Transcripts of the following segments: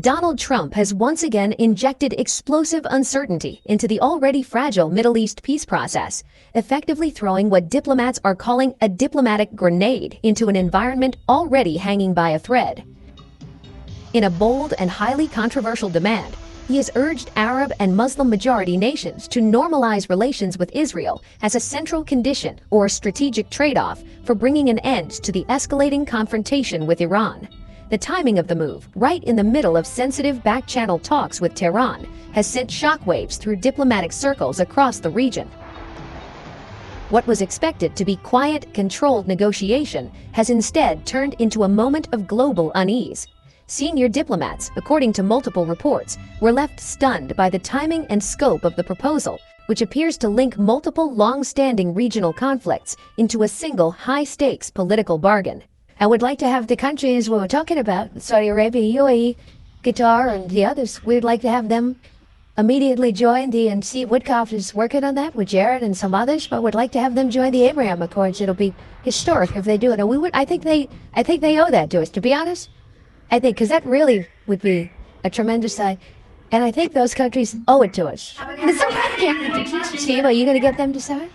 Donald Trump has once again injected explosive uncertainty into the already fragile Middle East peace process, effectively throwing what diplomats are calling a diplomatic grenade into an environment already hanging by a thread. In a bold and highly controversial demand, he has urged Arab and Muslim-majority nations to normalize relations with Israel as a central condition or strategic trade-off for bringing an end to the escalating confrontation with Iran. The timing of the move, right in the middle of sensitive back-channel talks with Tehran, has sent shockwaves through diplomatic circles across the region. What was expected to be quiet, controlled negotiation has instead turned into a moment of global unease. Senior diplomats, according to multiple reports, were left stunned by the timing and scope of the proposal, which appears to link multiple long-standing regional conflicts into a single high-stakes political bargain. I would like to have the countries we were talking about, Saudi Arabia, UAE, Qatar, and the others, we'd like to have them immediately join and see Woodcock is working on that with Jared and some others, but would like to have them join the Abraham Accords. It'll be historic if they do it. And I think they owe that to us, to be honest. I think, because that really would be a tremendous sign. And I think those countries owe it to us. Steve, are you going to get them to sign?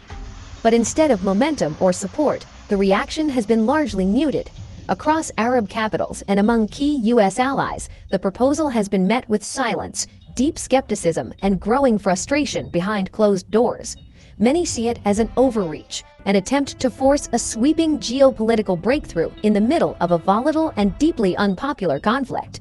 But instead of momentum or support, the reaction has been largely muted. Across Arab capitals and among key U.S. allies, the proposal has been met with silence, deep skepticism, and growing frustration behind closed doors. Many see it as an overreach, an attempt to force a sweeping geopolitical breakthrough in the middle of a volatile and deeply unpopular conflict.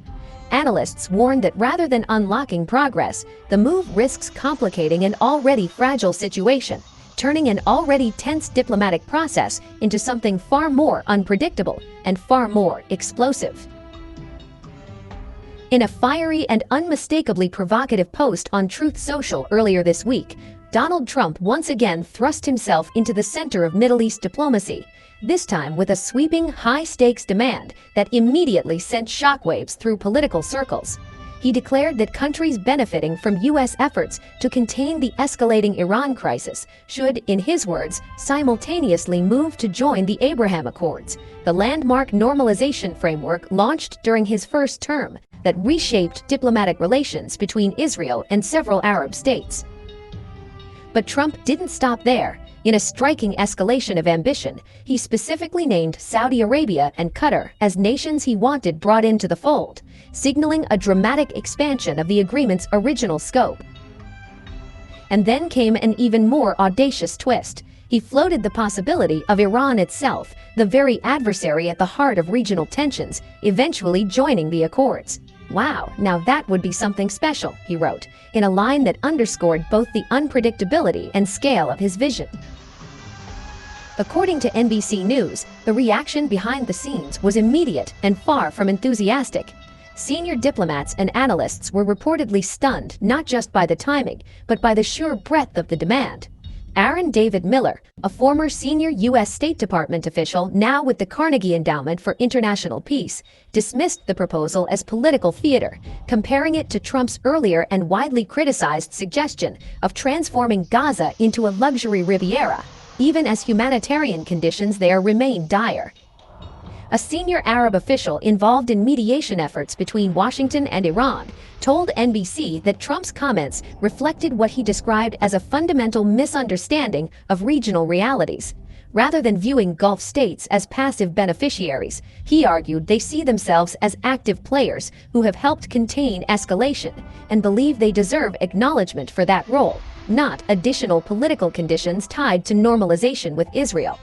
Analysts warn that rather than unlocking progress, the move risks complicating an already fragile situation, turning an already tense diplomatic process into something far more unpredictable and far more explosive. In a fiery and unmistakably provocative post on Truth Social earlier this week, Donald Trump once again thrust himself into the center of Middle East diplomacy, this time with a sweeping, high-stakes demand that immediately sent shockwaves through political circles. He declared that countries benefiting from U.S. efforts to contain the escalating Iran crisis should, in his words, simultaneously move to join the Abraham Accords, the landmark normalization framework launched during his first term that reshaped diplomatic relations between Israel and several Arab states. But Trump didn't stop there. In a striking escalation of ambition, he specifically named Saudi Arabia and Qatar as nations he wanted brought into the fold, signaling a dramatic expansion of the agreement's original scope. And then came an even more audacious twist. He floated the possibility of Iran itself, the very adversary at the heart of regional tensions, eventually joining the accords. "Wow, now that would be something special," he wrote, in a line that underscored both the unpredictability and scale of his vision. According to NBC News, the reaction behind the scenes was immediate and far from enthusiastic. Senior diplomats and analysts were reportedly stunned not just by the timing, but by the sheer breadth of the demand. Aaron David Miller, a former senior U.S. State Department official now with the Carnegie Endowment for International Peace, dismissed the proposal as political theater, comparing it to Trump's earlier and widely criticized suggestion of transforming Gaza into a luxury Riviera, even as humanitarian conditions there remain dire. A senior Arab official involved in mediation efforts between Washington and Iran told NBC that Trump's comments reflected what he described as a fundamental misunderstanding of regional realities. Rather than viewing Gulf states as passive beneficiaries, he argued they see themselves as active players who have helped contain escalation and believe they deserve acknowledgement for that role, not additional political conditions tied to normalization with Israel.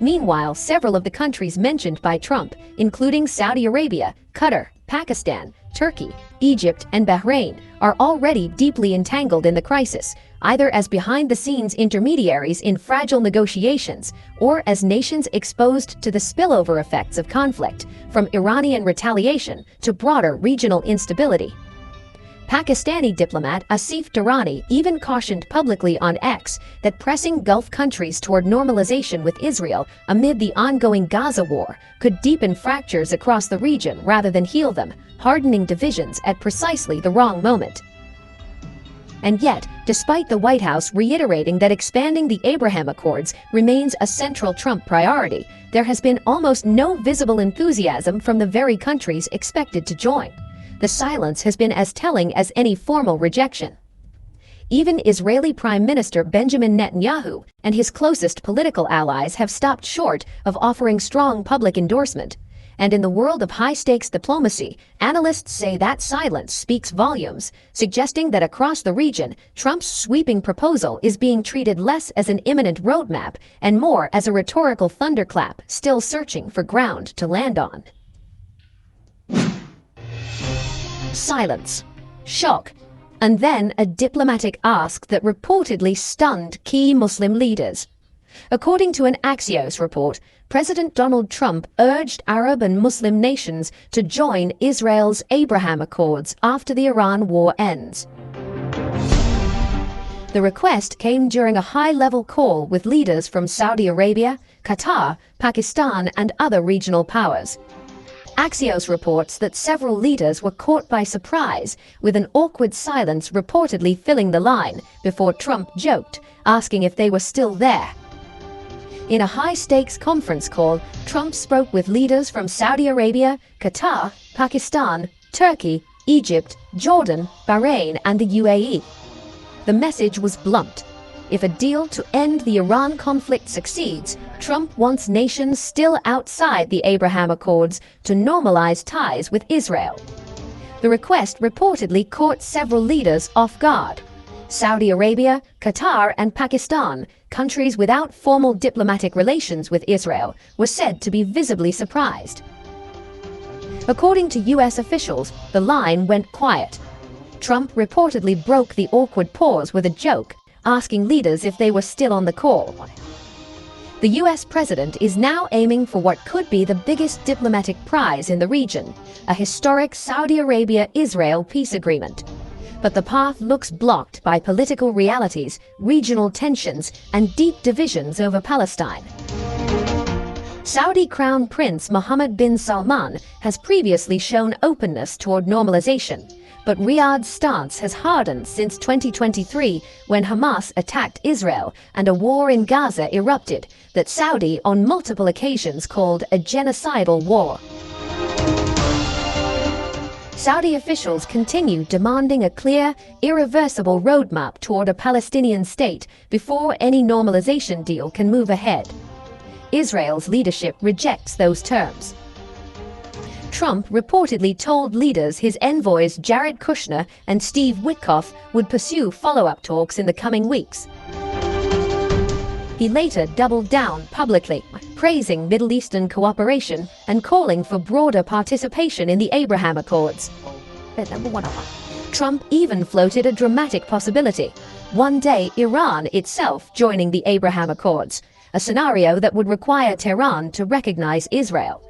Meanwhile, several of the countries mentioned by Trump, including Saudi Arabia, Qatar, Pakistan, Turkey, Egypt, and Bahrain, are already deeply entangled in the crisis, either as behind-the-scenes intermediaries in fragile negotiations or as nations exposed to the spillover effects of conflict, from Iranian retaliation to broader regional instability. Pakistani diplomat Asif Durrani even cautioned publicly on X that pressing Gulf countries toward normalization with Israel amid the ongoing Gaza war could deepen fractures across the region rather than heal them, hardening divisions at precisely the wrong moment. And yet, despite the White House reiterating that expanding the Abraham Accords remains a central Trump priority, there has been almost no visible enthusiasm from the very countries expected to join. the silence has been as telling as any formal rejection. Even Israeli Prime Minister Benjamin Netanyahu and his closest political allies have stopped short of offering strong public endorsement. And in the world of high-stakes diplomacy, analysts say that silence speaks volumes, suggesting that across the region, Trump's sweeping proposal is being treated less as an imminent roadmap and more as a rhetorical thunderclap still searching for ground to land on. Silence. Shock. And then a diplomatic ask that reportedly stunned key Muslim leaders. According to an Axios report, President Donald Trump urged Arab and Muslim nations to join Israel's Abraham Accords after the Iran war ends. The request came during a high-level call with leaders from Saudi Arabia, Qatar, Pakistan, and other regional powers. Axios reports that several leaders were caught by surprise, with an awkward silence reportedly filling the line before Trump joked, asking if they were still there. In a high-stakes conference call, Trump spoke with leaders from Saudi Arabia, Qatar, Pakistan, Turkey, Egypt, Jordan, Bahrain, and the UAE. The message was blunt. If a deal to end the Iran conflict succeeds, Trump wants nations still outside the Abraham Accords to normalize ties with Israel. The request reportedly caught several leaders off guard. Saudi Arabia, Qatar, and Pakistan, countries without formal diplomatic relations with Israel, were said to be visibly surprised. According to U.S. officials, the line went quiet. Trump reportedly broke the awkward pause with a joke, asking leaders if they were still on the call. The U.S. president is now aiming for what could be the biggest diplomatic prize in the region, a historic Saudi Arabia-Israel peace agreement. But the path looks blocked by political realities, regional tensions, and deep divisions over Palestine. Saudi Crown Prince Mohammed bin Salman has previously shown openness toward normalization, but Riyadh's stance has hardened since 2023 when Hamas attacked Israel and a war in Gaza erupted that Saudi on multiple occasions called a genocidal war. Saudi officials continue demanding a clear, irreversible roadmap toward a Palestinian state before any normalization deal can move ahead. Israel's leadership rejects those terms. Trump reportedly told leaders his envoys Jared Kushner and Steve Witkoff would pursue follow-up talks in the coming weeks. He later doubled down publicly, praising Middle Eastern cooperation and calling for broader participation in the Abraham Accords. Trump even floated a dramatic possibility: one day Iran itself joining the Abraham Accords, a scenario that would require Tehran to recognize Israel.